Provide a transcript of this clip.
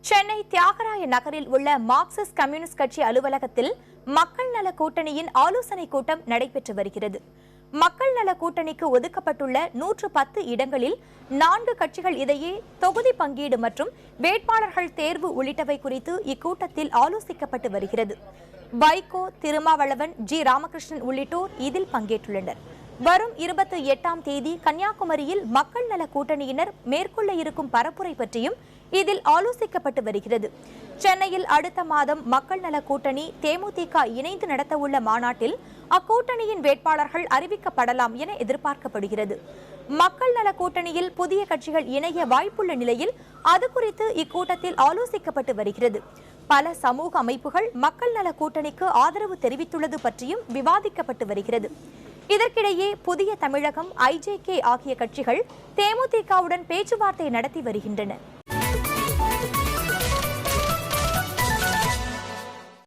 சென்னை தியாகராய நகரில் உள்ள Marxist communist கட்சி அலுவலகத்தில் மக்கள் நல கூட்டணியின் ஆலோசனை கூட்டம் நடைபெற்று வருகிறது. மக்கள் நல கூட்டணிக்கு ஒதுக்கப்பட்டுள்ள 110 இடங்களில் 4 கட்சிகள் இடையே தொகுதி பங்கீடு மற்றும் வேட்பாளர்கள் தேர்வு உள்ளிட்டவை குறித்து இக்கூட்டத்தில் ஆலோசிக்கப்பட்டு வருகிறது. வைகோ, திருமாவளவன், ஜி ராமகிருஷ்ணன் உள்ளிட்டோர் இதில் பங்கேற்றுள்ளனர். வரும் 28ஆம் தேதி கன்னியாகுமரியில் மக்கள் நல கூட்டணியினர் மேற்கொள்ள இருக்கும் பரப்புரை பற்றியும் இதில் ஆலோசிக்கப்பட்டு வருகிறது. சென்னையில் அடுத்த மாதம் மக்கள் நல கூட்டணி தேமுதிக இணைந்து நடத்தவுள்ள மாநாட்டில் அக்கூட்டணியின் வேட்பாளர்கள் அறிவிக்கப்படலாம் என எதிர்பார்க்கப்படுகிறது. மக்கள் நல கூட்டணியில் புதிய கட்சிகள் இணைய வாய்ப்புள்ள நிலையில் அது குறித்து இக்கூட்டத்தில் ஆலோசிக்கப்பட்டு வருகிறது. பல சமூக அமைப்புகள் மக்கள் நல கூட்டணிக்கு ஆதரவு தெரிவித்துள்ளது பற்றியும் விவாதிக்கப்பட்டு வருகிறது. இதற்கிடையே புதிய தமிழகம், IJK ஆகிய கட்சிகள் தேமுதிகவுடன் பேச்சுவார்த்தை நடத்தி வருகின்றன.